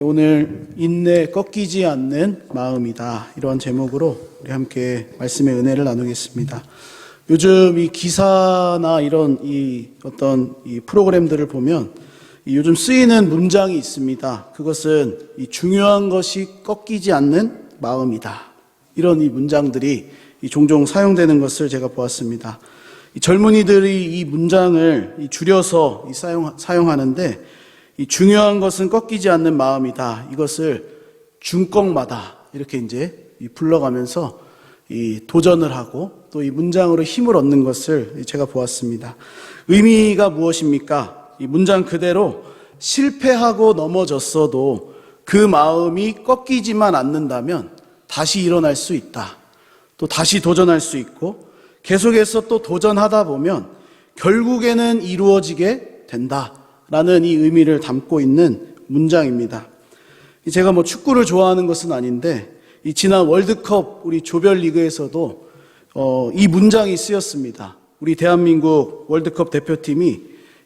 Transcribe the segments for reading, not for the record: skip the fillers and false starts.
오늘 인내 꺾이지 않는 마음이다, 이런 제목으로 우리 함께 말씀의 은혜를 나누겠습니다. 요즘 이 기사나 이런 어떤 프로그램들을 보면 요즘 쓰이는 문장이 있습니다. 그것은 중요한 것이 꺾이지 않는 마음이다, 이런 문장들이 종종 사용되는 것을 제가 보았습니다. 젊은이들이 이 문장을 줄여서 사용하는데, 중요한 것은 꺾이지 않는 마음이다, 이것을 중꺾마다 이렇게 이제 불러가면서 도전을 하고 또 이 문장으로 힘을 얻는 것을 제가 보았습니다. 의미가 무엇입니까? 이 문장 그대로 실패하고 넘어졌어도 그 마음이 꺾이지만 않는다면 다시 일어날 수 있다, 또 다시 도전할 수 있고, 계속해서 또 도전하다 보면 결국에는 이루어지게 된다 라는 이 의미를 담고 있는 문장입니다. 제가 축구를 좋아하는 것은 아닌데, 지난 월드컵 우리 조별리그에서도 이 문장이 쓰였습니다. 우리 대한민국 월드컵 대표팀이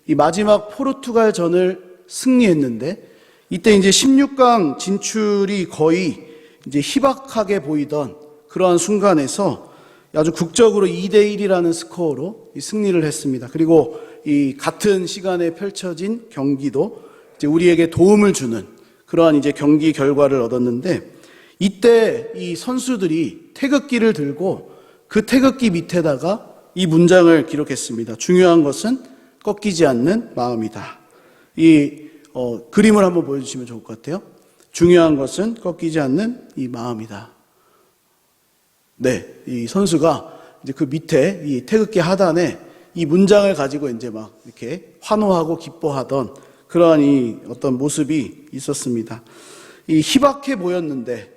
이 마지막 포르투갈전을 승리했는데, 이때 이제 16강 진출이 거의 이제 희박하게 보이던 그러한 순간에서 아주 국적으로 2대1이라는 스코어로 승리를 했습니다. 그리고 이 같은 시간에 펼쳐진 경기도 이제 우리에게 도움을 주는 그러한 이제 경기 결과를 얻었는데, 이때 이 선수들이 태극기를 들고 그 태극기 밑에다가 이 문장을 기록했습니다. 중요한 것은 꺾이지 않는 마음이다. 그림을 한번 보여주시면 좋을 것 같아요. 중요한 것은 꺾이지 않는 이 마음이다. 네, 이 선수가 이제 그 밑에 이 태극기 하단에 이 문장을 가지고 이제 막 이렇게 환호하고 기뻐하던 그러한 어떤 모습이 있었습니다. 희박해 보였는데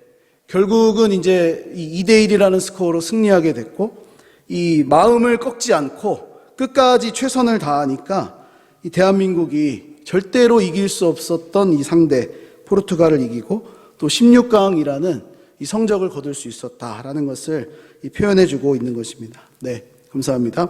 결국은 이제 2대1이라는 스코어로 승리하게 됐고, 이 마음을 꺾지 않고 끝까지 최선을 다하니까 이 대한민국이 절대로 이길 수 없었던 이 상대 포르투갈을 이기고 또 16강이라는 이 성적을 거둘 수 있었다라는 것을 표현해주고 있는 것입니다. 네, 감사합니다.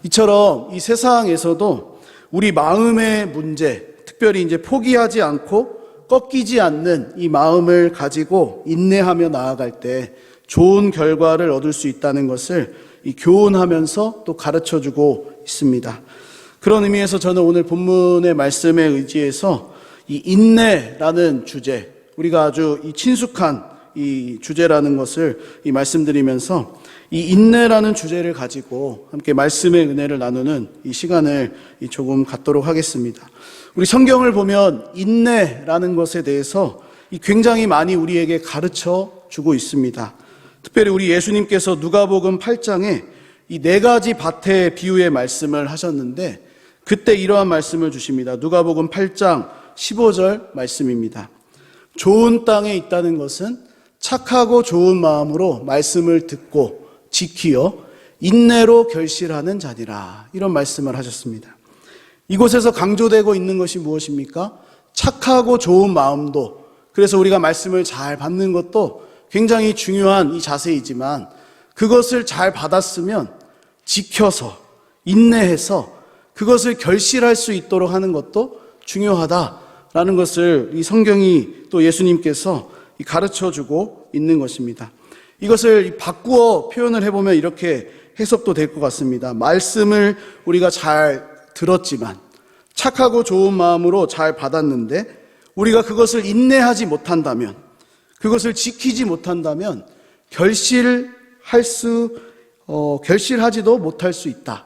이처럼 이 세상에서도 우리 마음의 문제, 특별히 이제 포기하지 않고 꺾이지 않는 이 마음을 가지고 인내하며 나아갈 때 좋은 결과를 얻을 수 있다는 것을 교훈하면서 또 가르쳐주고 있습니다. 그런 의미에서 저는 오늘 본문의 말씀에 의지해서 이 인내라는 주제, 우리가 아주 친숙한 이 주제라는 것을 말씀드리면서 이 인내라는 주제를 가지고 함께 말씀의 은혜를 나누는 이 시간을 조금 갖도록 하겠습니다. 우리 성경을 보면 인내라는 것에 대해서 굉장히 많이 우리에게 가르쳐 주고 있습니다. 특별히 우리 예수님께서 누가복음 8장에 이 4가지 밭의 비유의 말씀을 하셨는데, 그때 이러한 말씀을 주십니다. 누가복음 8장 15절 말씀입니다. 좋은 땅에 있다는 것은 착하고 좋은 마음으로 말씀을 듣고 지키어 인내로 결실하는 자니라, 이런 말씀을 하셨습니다. 이곳에서 강조되고 있는 것이 무엇입니까? 착하고 좋은 마음도, 그래서 우리가 말씀을 잘 받는 것도 굉장히 중요한 이 자세이지만, 그것을 잘 받았으면 지켜서 인내해서 그것을 결실할 수 있도록 하는 것도 중요하다라는 것을 이 성경이 또 예수님께서 가르쳐주고 있는 것입니다. 이것을 바꾸어 표현을 해보면 이렇게 해석도 될 것 같습니다. 말씀을 우리가 잘 들었지만, 착하고 좋은 마음으로 잘 받았는데 우리가 그것을 인내하지 못한다면, 그것을 지키지 못한다면 결실하지도 못할 수 있다,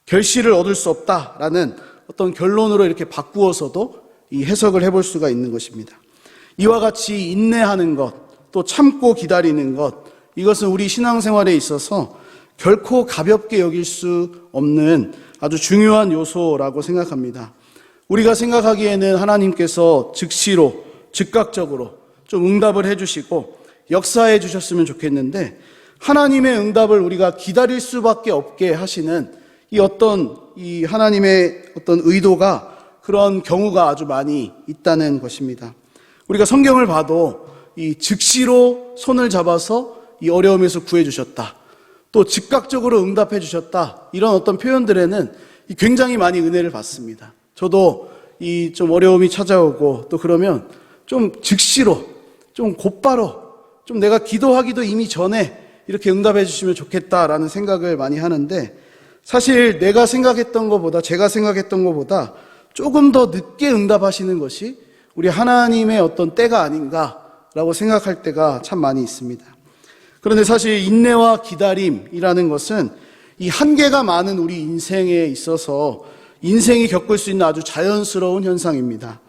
결실을 얻을 수 없다라는 어떤 결론으로 이렇게 바꾸어서도 이 해석을 해볼 수가 있는 것입니다. 이와 같이 인내하는 것, 또 참고 기다리는 것, 이것은 우리 신앙생활에 있어서 결코 가볍게 여길 수 없는 아주 중요한 요소라고 생각합니다. 우리가 생각하기에는 하나님께서 즉시로, 즉각적으로 좀 응답을 해주시고 역사해 주셨으면 좋겠는데, 하나님의 응답을 우리가 기다릴 수밖에 없게 하시는 이 하나님의 어떤 의도가, 그런 경우가 아주 많이 있다는 것입니다. 우리가 성경을 봐도 이 즉시로 손을 잡아서 이 어려움에서 구해주셨다, 또 즉각적으로 응답해 주셨다, 이런 어떤 표현들에는 굉장히 많이 은혜를 받습니다. 저도 이 좀 어려움이 찾아오고 또 그러면 좀 즉시로, 좀 곧바로, 좀 내가 기도하기도 이미 전에 이렇게 응답해 주시면 좋겠다라는 생각을 많이 하는데, 사실 제가 생각했던 것보다 조금 더 늦게 응답하시는 것이 우리 하나님의 어떤 때가 아닌가라고 생각할 때가 참 많이 있습니다. 그런데 사실 인내와 기다림이라는 것은 이 한계가 많은 우리 인생에 있어서 인생이 겪을 수 있는 아주 자연스러운 현상입니다.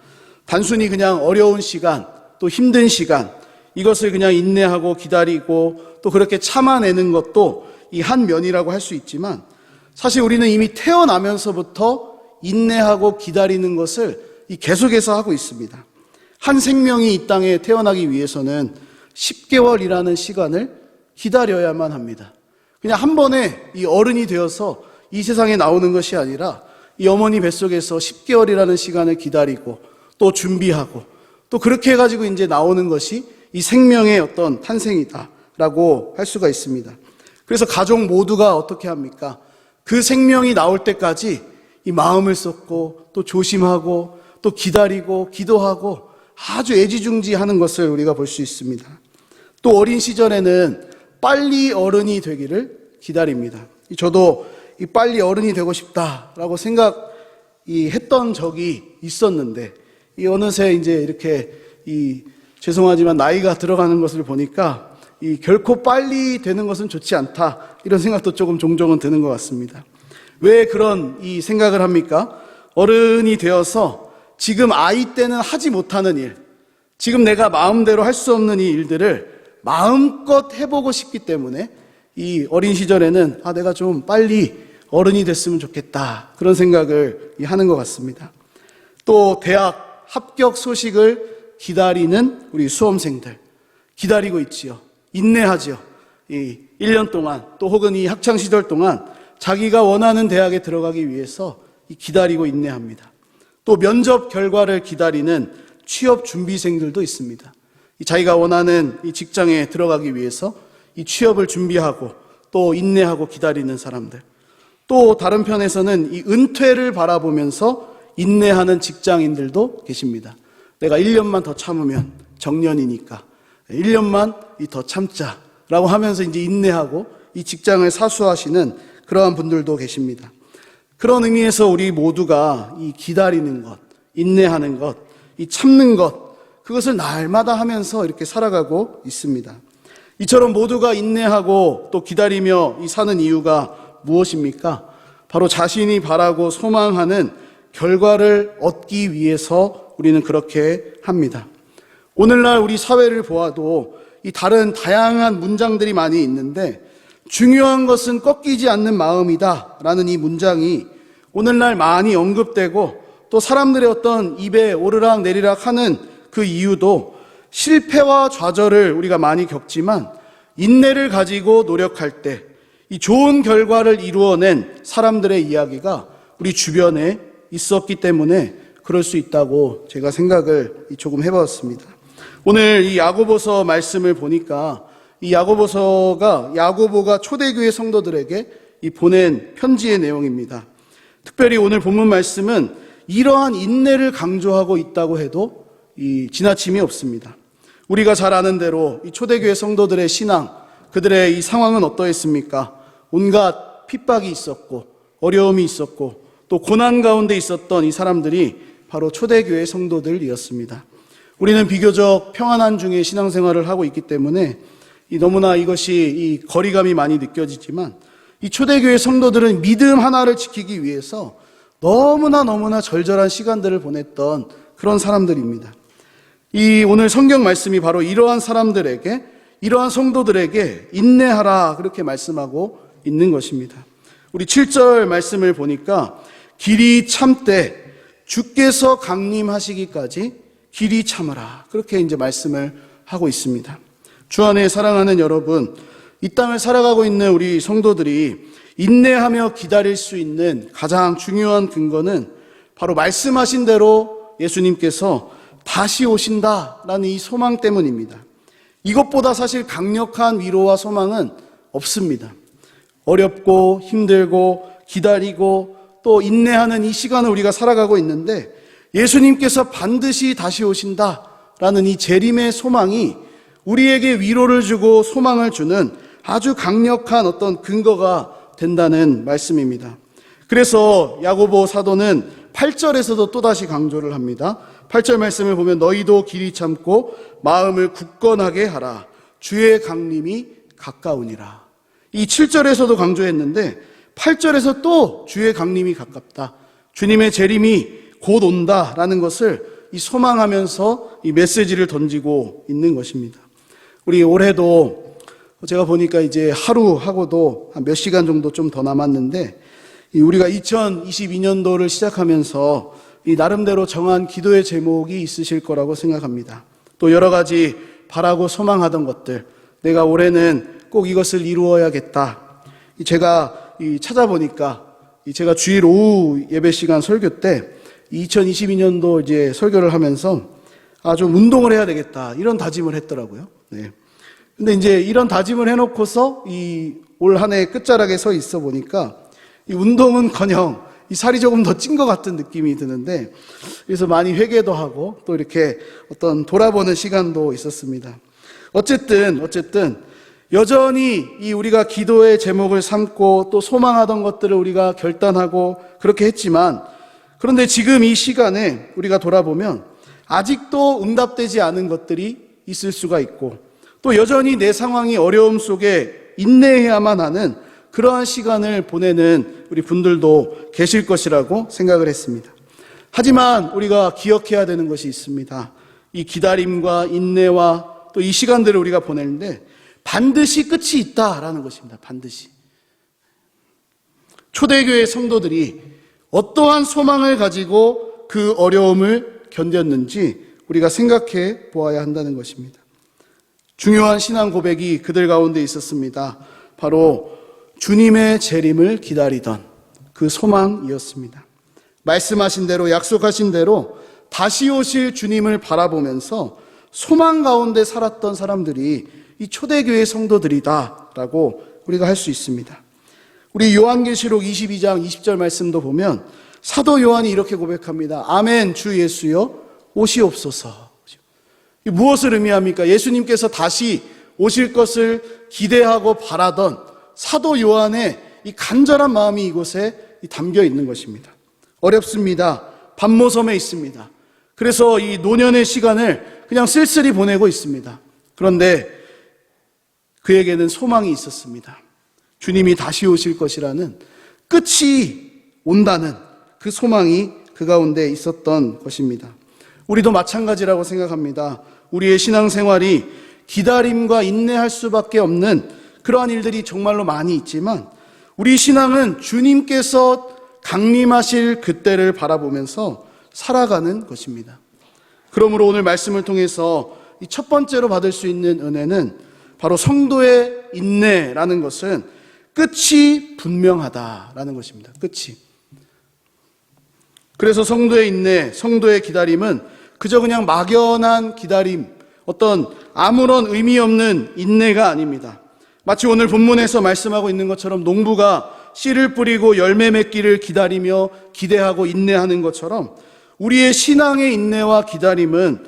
단순히 그냥 어려운 시간, 또 힘든 시간, 이것을 그냥 인내하고 기다리고 또 그렇게 참아내는 것도 이 한 면이라고 할 수 있지만, 사실 우리는 이미 태어나면서부터 인내하고 기다리는 것을 계속해서 하고 있습니다. 한 생명이 이 땅에 태어나기 위해서는 10개월이라는 시간을 기다려야만 합니다. 그냥 한 번에 이 어른이 되어서 이 세상에 나오는 것이 아니라 이 어머니 뱃속에서 10개월이라는 시간을 기다리고 또 준비하고 또 그렇게 해가지고 이제 나오는 것이 이 생명의 어떤 탄생이다라고 할 수가 있습니다. 그래서 가족 모두가 어떻게 합니까? 그 생명이 나올 때까지 이 마음을 쏟고 또 조심하고 또 기다리고 기도하고 아주 애지중지하는 것을 우리가 볼 수 있습니다. 또 어린 시절에는 빨리 어른이 되기를 기다립니다. 저도 이 빨리 어른이 되고 싶다라고 했던 적이 있었는데, 이 어느새 이제 이렇게 죄송하지만 나이가 들어가는 것을 보니까 결코 빨리 되는 것은 좋지 않다, 이런 생각도 조금 종종은 드는 것 같습니다. 왜 그런 이 생각을 합니까? 어른이 되어서 지금 아이 때는 하지 못하는 일, 지금 내가 마음대로 할 수 없는 이 일들을 마음껏 해보고 싶기 때문에 이 어린 시절에는 내가 좀 빨리 어른이 됐으면 좋겠다, 그런 생각을 하는 것 같습니다. 또 대학 합격 소식을 기다리는 우리 수험생들 기다리고 있지요. 인내하지요. 1년 동안 또 혹은 이 학창시절 동안 자기가 원하는 대학에 들어가기 위해서 기다리고 인내합니다. 또 면접 결과를 기다리는 취업 준비생들도 있습니다. 자기가 원하는 이 직장에 들어가기 위해서 이 취업을 준비하고 또 인내하고 기다리는 사람들. 또 다른 편에서는 이 은퇴를 바라보면서 인내하는 직장인들도 계십니다. 내가 1년만 더 참으면 정년이니까 1년만 더 참자라고 하면서 이제 인내하고 이 직장을 사수하시는 그러한 분들도 계십니다. 그런 의미에서 우리 모두가 이 기다리는 것, 인내하는 것, 이 참는 것, 그것을 날마다 하면서 이렇게 살아가고 있습니다. 이처럼 모두가 인내하고 또 기다리며 사는 이유가 무엇입니까? 바로 자신이 바라고 소망하는 결과를 얻기 위해서 우리는 그렇게 합니다. 오늘날 우리 사회를 보아도 이 다른 다양한 문장들이 많이 있는데, 중요한 것은 꺾이지 않는 마음이다 라는 이 문장이 오늘날 많이 언급되고, 또 사람들의 어떤 입에 오르락 내리락 하는 그 이유도 실패와 좌절을 우리가 많이 겪지만 인내를 가지고 노력할 때 이 좋은 결과를 이루어낸 사람들의 이야기가 우리 주변에 있었기 때문에 그럴 수 있다고 제가 생각을 조금 해봤습니다. 오늘 이 야고보서 말씀을 보니까 이 야고보서가 야고보가 초대교회 성도들에게 보낸 편지의 내용입니다. 특별히 오늘 본문 말씀은 이러한 인내를 강조하고 있다고 해도 지나침이 없습니다. 우리가 잘 아는 대로 이 초대교회 성도들의 신앙, 그들의 이 상황은 어떠했습니까? 온갖 핍박이 있었고 어려움이 있었고 또 고난 가운데 있었던 이 사람들이 바로 초대교회 성도들이었습니다. 우리는 비교적 평안한 중에 신앙생활을 하고 있기 때문에 너무나 이것이 거리감이 많이 느껴지지만, 이 초대교회 성도들은 믿음 하나를 지키기 위해서 너무나 절절한 시간들을 보냈던 그런 사람들입니다. 이 오늘 성경 말씀이 바로 이러한 사람들에게, 이러한 성도들에게 인내하라, 그렇게 말씀하고 있는 것입니다. 우리 7절 말씀을 보니까 길이 참되 주께서 강림하시기까지 길이 참으라, 그렇게 이제 말씀을 하고 있습니다. 주 안에 사랑하는 여러분, 이 땅을 살아가고 있는 우리 성도들이 인내하며 기다릴 수 있는 가장 중요한 근거는 바로 말씀하신 대로 예수님께서 다시 오신다라는 이 소망 때문입니다. 이것보다 사실 강력한 위로와 소망은 없습니다. 어렵고 힘들고 기다리고 또 인내하는 이 시간을 우리가 살아가고 있는데, 예수님께서 반드시 다시 오신다 라는 이 재림의 소망이 우리에게 위로를 주고 소망을 주는 아주 강력한 어떤 근거가 된다는 말씀입니다. 그래서 야고보 사도는 8절에서도 또다시 강조를 합니다. 8절 말씀을 보면 너희도 길이 참고 마음을 굳건하게 하라. 주의 강림이 가까우니라. 이 7절에서도 강조했는데 8절에서 또 주의 강림이 가깝다. 주님의 재림이 곧 온다라는 것을 이 소망하면서 이 메시지를 던지고 있는 것입니다. 우리 올해도 제가 보니까 이제 하루하고도 한 몇 시간 정도 좀 더 남았는데 우리가 2022년도를 시작하면서 이 나름대로 정한 기도의 제목이 있으실 거라고 생각합니다. 또 여러 가지 바라고 소망하던 것들, 내가 올해는 꼭 이것을 이루어야겠다. 제가 찾아보니까 제가 주일 오후 예배 시간 설교 때 2022년도 이제 설교를 하면서 좀 운동을 해야 되겠다 이런 다짐을 했더라고요. 네. 근데 이제 이런 다짐을 해놓고서 이 올 한 해 끝자락에 서 있어 보니까 이 운동은커녕 이 살이 조금 더 찐 것 같은 느낌이 드는데, 그래서 많이 회개도 하고 또 이렇게 어떤 돌아보는 시간도 있었습니다. 어쨌든 여전히 이 우리가 기도의 제목을 삼고 또 소망하던 것들을 우리가 결단하고 그렇게 했지만, 그런데 지금 이 시간에 우리가 돌아보면 아직도 응답되지 않은 것들이 있을 수가 있고, 또 여전히 내 상황이 어려움 속에 인내해야만 하는 그러한 시간을 보내는 우리 분들도 계실 것이라고 생각을 했습니다. 하지만 우리가 기억해야 되는 것이 있습니다. 이 기다림과 인내와 또 이 시간들을 우리가 보내는데 반드시 끝이 있다라는 것입니다. 반드시. 초대교회 성도들이 어떠한 소망을 가지고 그 어려움을 견뎠는지 우리가 생각해 보아야 한다는 것입니다. 중요한 신앙 고백이 그들 가운데 있었습니다. 바로 주님의 재림을 기다리던 그 소망이었습니다. 말씀하신 대로, 약속하신 대로 다시 오실 주님을 바라보면서 소망 가운데 살았던 사람들이 이 초대교회 성도들이다라고 우리가 할 수 있습니다. 우리 요한계시록 22장 20절 말씀도 보면 사도 요한이 이렇게 고백합니다. 아멘, 주 예수여 오시옵소서. 무엇을 의미합니까? 예수님께서 다시 오실 것을 기대하고 바라던 사도 요한의 이 간절한 마음이 이곳에 담겨 있는 것입니다. 어렵습니다. 반모섬에 있습니다. 그래서 이 노년의 시간을 그냥 쓸쓸히 보내고 있습니다. 그런데 그에게는 소망이 있었습니다. 주님이 다시 오실 것이라는, 끝이 온다는 그 소망이 그 가운데 있었던 것입니다. 우리도 마찬가지라고 생각합니다. 우리의 신앙생활이 기다림과 인내할 수밖에 없는 그러한 일들이 정말로 많이 있지만, 우리 신앙은 주님께서 강림하실 그때를 바라보면서 살아가는 것입니다. 그러므로 오늘 말씀을 통해서 이 첫 번째로 받을 수 있는 은혜는 바로 성도의 인내라는 것은 끝이 분명하다라는 것입니다. 끝이. 그래서 성도의 인내, 성도의 기다림은 그저 그냥 막연한 기다림, 어떤 아무런 의미 없는 인내가 아닙니다. 마치 오늘 본문에서 말씀하고 있는 것처럼 농부가 씨를 뿌리고 열매 맺기를 기다리며 기대하고 인내하는 것처럼 우리의 신앙의 인내와 기다림은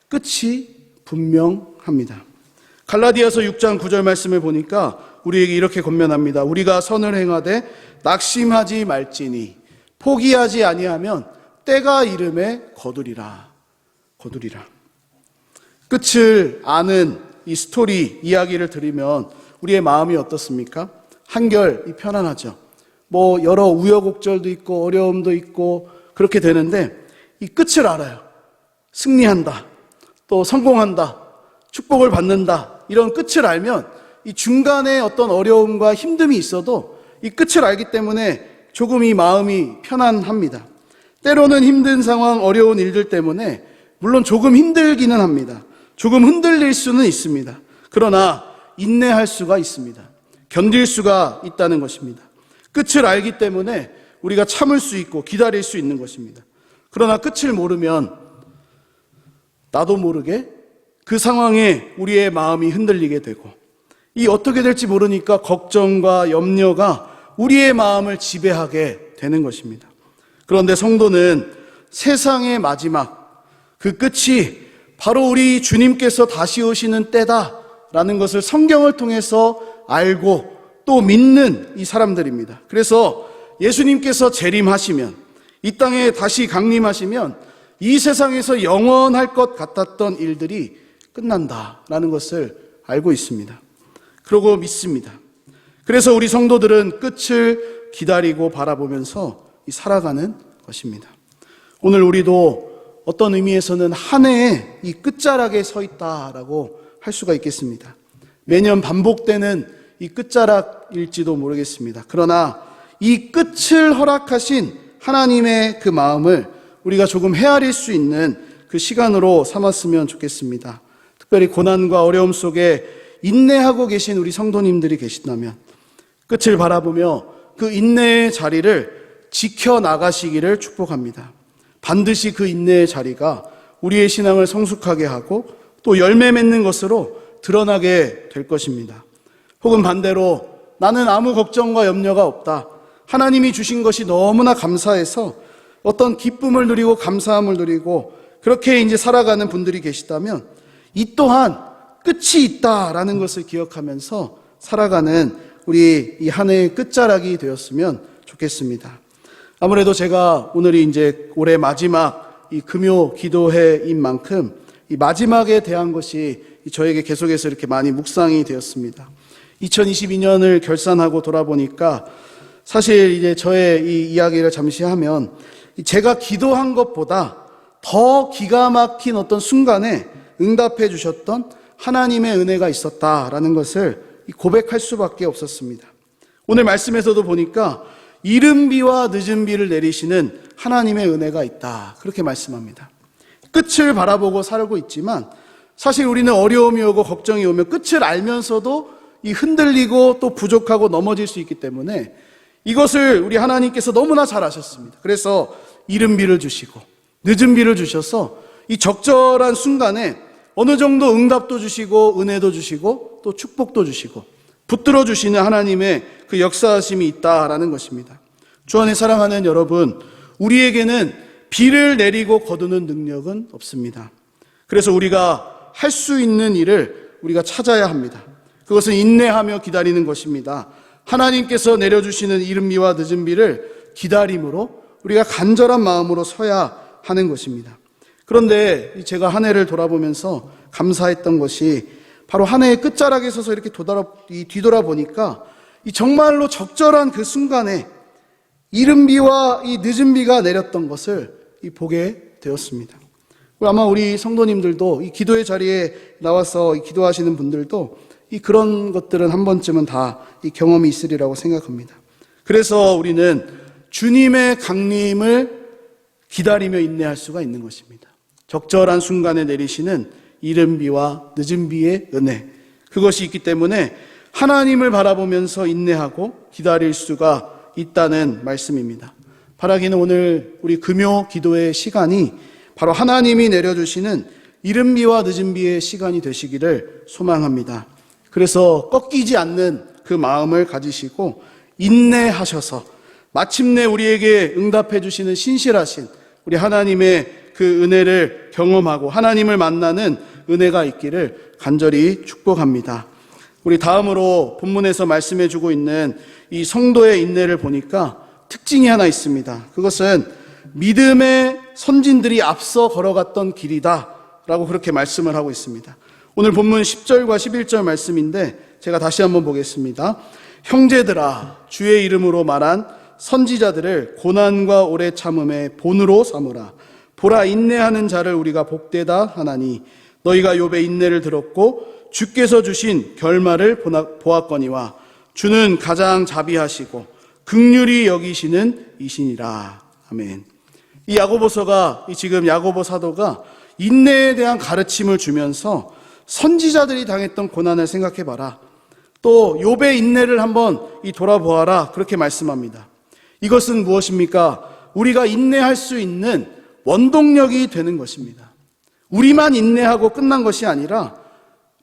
끝이 분명합니다. 갈라디아서 6장 9절 말씀을 보니까 우리에게 이렇게 권면합니다. 우리가 선을 행하되 낙심하지 말지니 포기하지 아니하면 때가 이름에 거두리라. 끝을 아는 이 스토리, 이야기를 들으면 우리의 마음이 어떻습니까? 한결 편안하죠. 여러 우여곡절도 있고 어려움도 있고 그렇게 되는데 이 끝을 알아요. 승리한다, 또 성공한다, 축복을 받는다, 이런 끝을 알면 이 중간에 어떤 어려움과 힘듦이 있어도 이 끝을 알기 때문에 조금 이 마음이 편안합니다. 때로는 힘든 상황, 어려운 일들 때문에 물론 조금 힘들기는 합니다. 조금 흔들릴 수는 있습니다. 그러나 인내할 수가 있습니다. 견딜 수가 있다는 것입니다. 끝을 알기 때문에 우리가 참을 수 있고 기다릴 수 있는 것입니다. 그러나 끝을 모르면 나도 모르게 그 상황에 우리의 마음이 흔들리게 되고, 이 어떻게 될지 모르니까 걱정과 염려가 우리의 마음을 지배하게 되는 것입니다. 그런데 성도는 세상의 마지막, 그 끝이 바로 우리 주님께서 다시 오시는 때다라는 것을 성경을 통해서 알고 또 믿는 이 사람들입니다. 그래서 예수님께서 재림하시면, 이 땅에 다시 강림하시면 이 세상에서 영원할 것 같았던 일들이 끝난다라는 것을 알고 있습니다. 그러고 믿습니다. 그래서 우리 성도들은 끝을 기다리고 바라보면서 살아가는 것입니다. 오늘 우리도 어떤 의미에서는 한 해의 이 끝자락에 서 있다라고 할 수가 있겠습니다. 매년 반복되는 이 끝자락일지도 모르겠습니다. 그러나 이 끝을 허락하신 하나님의 그 마음을 우리가 조금 헤아릴 수 있는 그 시간으로 삼았으면 좋겠습니다. 특별히 고난과 어려움 속에 인내하고 계신 우리 성도님들이 계신다면 끝을 바라보며 그 인내의 자리를 지켜나가시기를 축복합니다. 반드시 그 인내의 자리가 우리의 신앙을 성숙하게 하고 또 열매 맺는 것으로 드러나게 될 것입니다. 혹은 반대로 나는 아무 걱정과 염려가 없다, 하나님이 주신 것이 너무나 감사해서 어떤 기쁨을 누리고 감사함을 누리고 그렇게 이제 살아가는 분들이 계시다면 이 또한 끝이 있다라는 것을 기억하면서 살아가는 우리 이 한 해의 끝자락이 되었으면 좋겠습니다. 아무래도 제가 오늘이 이제 올해 마지막 이 금요 기도회인 만큼 이 마지막에 대한 것이 저에게 계속해서 이렇게 많이 묵상이 되었습니다. 2022년을 결산하고 돌아보니까 사실 이제 저의 이 이야기를 잠시 하면 제가 기도한 것보다 더 기가 막힌 어떤 순간에 응답해 주셨던 하나님의 은혜가 있었다라는 것을 고백할 수밖에 없었습니다. 오늘 말씀에서도 보니까 이른 비와 늦은 비를 내리시는 하나님의 은혜가 있다, 그렇게 말씀합니다. 끝을 바라보고 살고 있지만 사실 우리는 어려움이 오고 걱정이 오면 끝을 알면서도 이 흔들리고 또 부족하고 넘어질 수 있기 때문에 이것을 우리 하나님께서 너무나 잘 아셨습니다. 그래서 이른 비를 주시고 늦은 비를 주셔서 이 적절한 순간에 어느 정도 응답도 주시고 은혜도 주시고 또 축복도 주시고 붙들어 주시는 하나님의 그 역사하심이 있다라는 것입니다. 주 안에 사랑하는 여러분, 우리에게는 비를 내리고 거두는 능력은 없습니다. 그래서 우리가 할 수 있는 일을 우리가 찾아야 합니다. 그것은 인내하며 기다리는 것입니다. 하나님께서 내려주시는 이른 비와 늦은 비를 기다림으로 우리가 간절한 마음으로 서야 하는 것입니다. 그런데 제가 한 해를 돌아보면서 감사했던 것이 바로 한 해의 끝자락에 서서 이렇게 뒤돌아보니까 이 정말로 적절한 그 순간에 이른 비와 이 늦은 비가 내렸던 것을 보게 되었습니다. 아마 우리 성도님들도 이 기도의 자리에 나와서 기도하시는 분들도 그런 것들은 한 번쯤은 다 경험이 있으리라고 생각합니다. 그래서 우리는 주님의 강림을 기다리며 인내할 수가 있는 것입니다. 적절한 순간에 내리시는 이른 비와 늦은 비의 은혜, 그것이 있기 때문에 하나님을 바라보면서 인내하고 기다릴 수가 있다는 말씀입니다. 바라기는 오늘 우리 금요 기도의 시간이 바로 하나님이 내려주시는 이른 비와 늦은 비의 시간이 되시기를 소망합니다. 그래서 꺾이지 않는 그 마음을 가지시고 인내하셔서 마침내 우리에게 응답해 주시는 신실하신 우리 하나님의 그 은혜를 경험하고 하나님을 만나는 은혜가 있기를 간절히 축복합니다. 우리 다음으로 본문에서 말씀해 주고 있는 이 성도의 인내를 보니까 특징이 하나 있습니다. 그것은 믿음의 선진들이 앞서 걸어갔던 길이다 라고 그렇게 말씀을 하고 있습니다. 오늘 본문 10절과 11절 말씀인데 제가 다시 한번 보겠습니다. 형제들아, 주의 이름으로 말한 선지자들을 고난과 오래 참음의 본으로 삼으라. 보라, 인내하는 자를 우리가 복되다 하나니 너희가 욥의 인내를 들었고 주께서 주신 결말을 보았거니와 주는 가장 자비하시고 긍휼히 여기시는 이시니라. 아멘. 이 야고보서가 지금 야고보 사도가 인내에 대한 가르침을 주면서 선지자들이 당했던 고난을 생각해봐라, 또 욥의 인내를 한번 돌아보아라, 그렇게 말씀합니다. 이것은 무엇입니까? 우리가 인내할 수 있는 원동력이 되는 것입니다. 우리만 인내하고 끝난 것이 아니라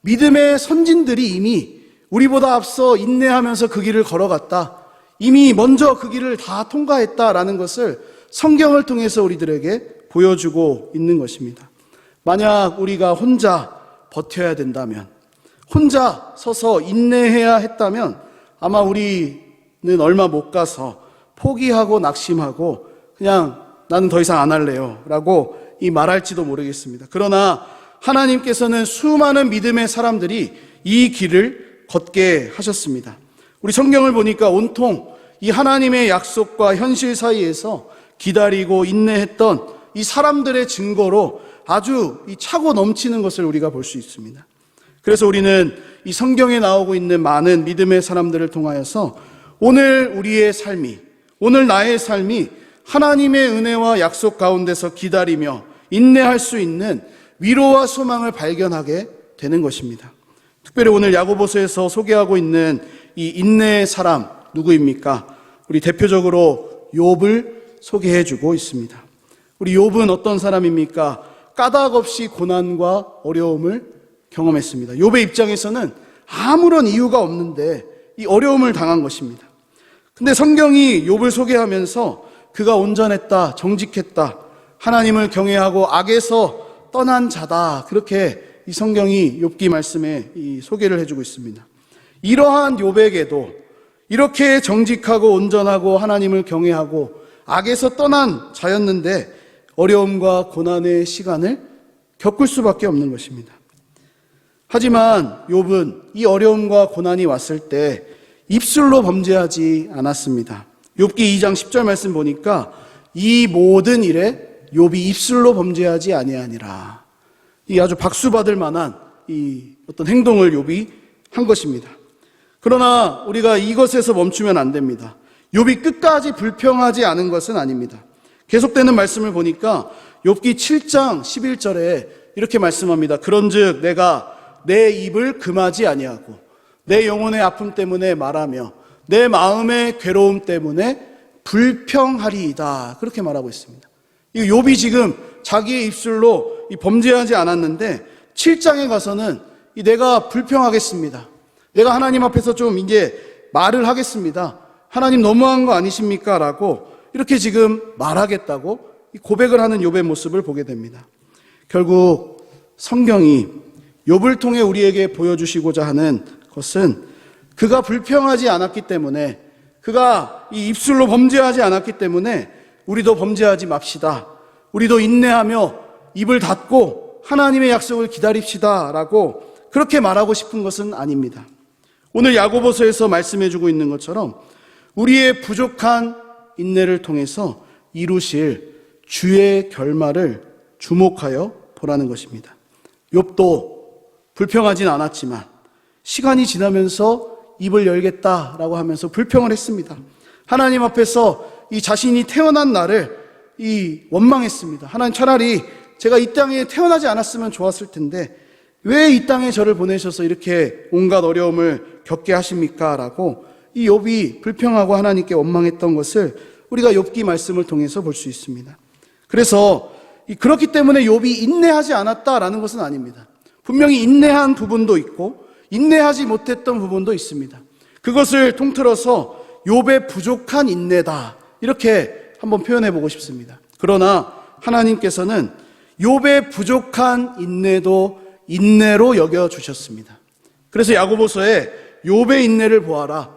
믿음의 선진들이 이미 우리보다 앞서 인내하면서 그 길을 걸어갔다, 이미 먼저 그 길을 다 통과했다라는 것을 성경을 통해서 우리들에게 보여주고 있는 것입니다. 만약 우리가 혼자 버텨야 된다면, 혼자 서서 인내해야 했다면 아마 우리는 얼마 못 가서 포기하고 낙심하고 그냥 나는 더 이상 안 할래요 라고 말할지도 모르겠습니다. 그러나 하나님께서는 수많은 믿음의 사람들이 이 길을 걷게 하셨습니다. 우리 성경을 보니까 온통 이 하나님의 약속과 현실 사이에서 기다리고 인내했던 이 사람들의 증거로 아주 이 차고 넘치는 것을 우리가 볼 수 있습니다. 그래서 우리는 이 성경에 나오고 있는 많은 믿음의 사람들을 통하여서 오늘 우리의 삶이, 오늘 나의 삶이 하나님의 은혜와 약속 가운데서 기다리며 인내할 수 있는 위로와 소망을 발견하게 되는 것입니다. 특별히 오늘 야고보서에서 소개하고 있는 이 인내의 사람 누구입니까? 우리 대표적으로 욥을 소개해주고 있습니다. 우리 욥은 어떤 사람입니까? 까닭없이 고난과 어려움을 경험했습니다. 욥의 입장에서는 아무런 이유가 없는데 이 어려움을 당한 것입니다. 근데 성경이 욥을 소개하면서 그가 온전했다, 정직했다, 하나님을 경외하고 악에서 떠난 자다, 그렇게 이 성경이 욥기 말씀에 이 소개를 해주고 있습니다. 이러한 욥에게도 이렇게 정직하고 온전하고 하나님을 경외하고 악에서 떠난 자였는데 어려움과 고난의 시간을 겪을 수밖에 없는 것입니다. 하지만 욥은 이 어려움과 고난이 왔을 때 입술로 범죄하지 않았습니다. 욥기 2장 10절 말씀 보니까 이 모든 일에 욥이 입술로 범죄하지 아니하니라. 이 아주 박수 받을 만한 이 어떤 행동을 욥이 한 것입니다. 그러나 우리가 이것에서 멈추면 안 됩니다. 욥이 끝까지 불평하지 않은 것은 아닙니다. 계속되는 말씀을 보니까 욥기 7장 11절에 이렇게 말씀합니다. 그런즉 내가 내 입을 금하지 아니하고 내 영혼의 아픔 때문에 말하며 내 마음의 괴로움 때문에 불평하리이다. 그렇게 말하고 있습니다. 이 욥이 지금 자기의 입술로 범죄하지 않았는데 7장에 가서는 내가 불평하겠습니다. 내가 하나님 앞에서 좀 이제 말을 하겠습니다. 하나님 너무한 거 아니십니까? 라고 이렇게 지금 말하겠다고 고백을 하는 욥의 모습을 보게 됩니다. 결국 성경이 욥을 통해 우리에게 보여주시고자 하는 것은 그가 불평하지 않았기 때문에, 그가 이 입술로 범죄하지 않았기 때문에 우리도 범죄하지 맙시다. 우리도 인내하며 입을 닫고 하나님의 약속을 기다립시다 라고 그렇게 말하고 싶은 것은 아닙니다. 오늘 야고보서에서 말씀해주고 있는 것처럼 우리의 부족한 인내를 통해서 이루실 주의 결말을 주목하여 보라는 것입니다. 욥도 불평하진 않았지만 시간이 지나면서 입을 열겠다라고 하면서 불평을 했습니다. 하나님 앞에서 이 자신이 태어난 날을 원망했습니다. 하나님, 차라리 제가 이 땅에 태어나지 않았으면 좋았을 텐데 왜 이 땅에 저를 보내셔서 이렇게 온갖 어려움을 겪게 하십니까? 라고 이 욥이 불평하고 하나님께 원망했던 것을 우리가 욥기 말씀을 통해서 볼 수 있습니다. 그래서 그렇기 때문에 욥이 인내하지 않았다라는 것은 아닙니다. 분명히 인내한 부분도 있고 인내하지 못했던 부분도 있습니다. 그것을 통틀어서 욥의 부족한 인내다, 이렇게 한번 표현해 보고 싶습니다. 그러나 하나님께서는 욥의 부족한 인내도 인내로 여겨주셨습니다. 그래서 야고보서에 욥의 인내를 보아라,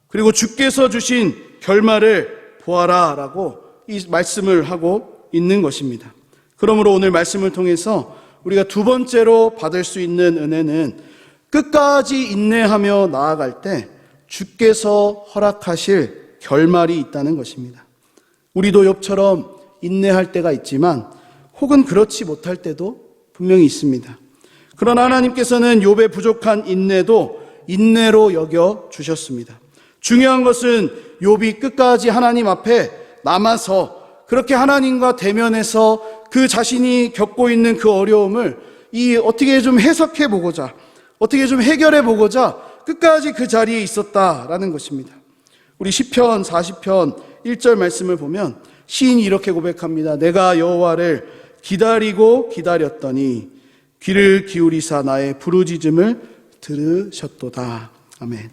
그리고 주께서 주신 결말을 보아라 라고 이 말씀을 하고 있는 것입니다. 그러므로 오늘 말씀을 통해서 우리가 두 번째로 받을 수 있는 은혜는 끝까지 인내하며 나아갈 때 주께서 허락하실 결말이 있다는 것입니다. 우리도 욥처럼 인내할 때가 있지만 혹은 그렇지 못할 때도 분명히 있습니다. 그러나 하나님께서는 욥의 부족한 인내도 인내로 여겨 주셨습니다. 중요한 것은 욥이 끝까지 하나님 앞에 남아서 그렇게 하나님과 대면해서 그 자신이 겪고 있는 그 어려움을 어떻게 좀 해석해 보고자, 어떻게 좀 해결해 보고자 끝까지 그 자리에 있었다라는 것입니다. 우리 시편 40편 1절 말씀을 보면 시인이 이렇게 고백합니다. 내가 여호와를 기다리고 기다렸더니 귀를 기울이사 나의 부르짖음을 들으셨도다. 아멘.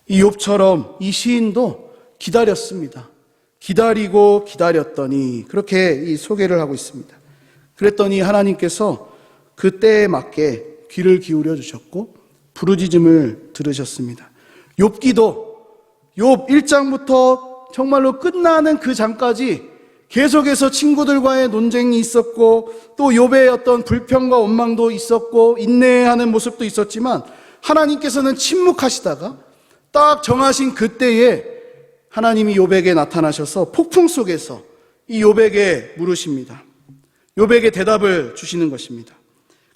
이 욥처럼 이 시인도 기다렸습니다. 기다리고 기다렸더니, 그렇게 이 소개를 하고 있습니다. 그랬더니 하나님께서 그 때에 맞게 귀를 기울여 주셨고 부르짖음을 들으셨습니다. 욥기도 욥 1장부터 정말로 끝나는 그 장까지 계속해서 친구들과의 논쟁이 있었고 또 욥의 어떤 불평과 원망도 있었고 인내하는 모습도 있었지만 하나님께서는 침묵하시다가 딱 정하신 그때에 하나님이 욥에게 나타나셔서 폭풍 속에서 이 욥에게 물으십니다. 욥에게 대답을 주시는 것입니다.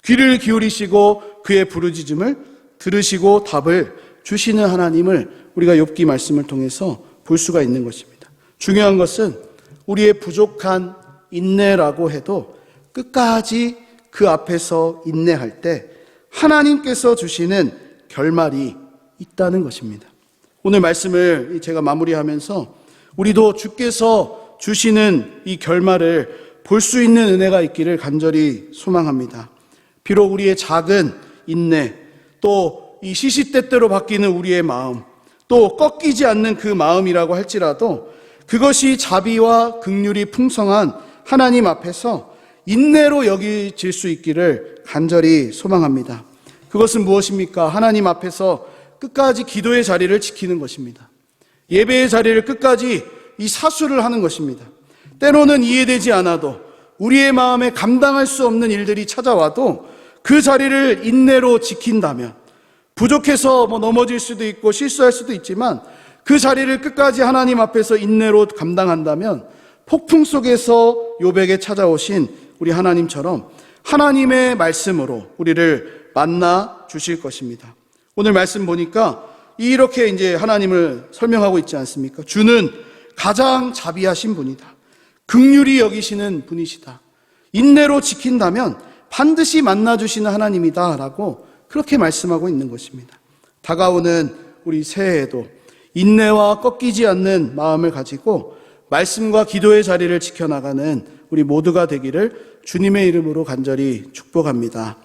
귀를 기울이시고 그의 부르짖음을 들으시고 답을 주시는 하나님을 우리가 욥기 말씀을 통해서 볼 수가 있는 것입니다. 중요한 것은 우리의 부족한 인내라고 해도 끝까지 그 앞에서 인내할 때 하나님께서 주시는 결말이 있다는 것입니다. 오늘 말씀을 제가 마무리하면서 우리도 주께서 주시는 이 결말을 볼 수 있는 은혜가 있기를 간절히 소망합니다. 비록 우리의 작은 인내, 또 이 시시때때로 바뀌는 우리의 마음, 또 꺾이지 않는 그 마음이라고 할지라도 그것이 자비와 긍휼이 풍성한 하나님 앞에서 인내로 여겨질 수 있기를 간절히 소망합니다. 그것은 무엇입니까? 하나님 앞에서 끝까지 기도의 자리를 지키는 것입니다. 예배의 자리를 끝까지 이 사수를 하는 것입니다. 때로는 이해되지 않아도 우리의 마음에 감당할 수 없는 일들이 찾아와도 그 자리를 인내로 지킨다면 부족해서 넘어질 수도 있고 실수할 수도 있지만 그 자리를 끝까지 하나님 앞에서 인내로 감당한다면 폭풍 속에서 욥에게 찾아오신 우리 하나님처럼 하나님의 말씀으로 우리를 만나 주실 것입니다. 오늘 말씀 보니까 이렇게 이제 하나님을 설명하고 있지 않습니까? 주는 가장 자비하신 분이다. 긍휼히 여기시는 분이시다. 인내로 지킨다면 반드시 만나 주시는 하나님이다 라고 그렇게 말씀하고 있는 것입니다. 다가오는 우리 새해에도 인내와 꺾이지 않는 마음을 가지고 말씀과 기도의 자리를 지켜나가는 우리 모두가 되기를 주님의 이름으로 간절히 축복합니다.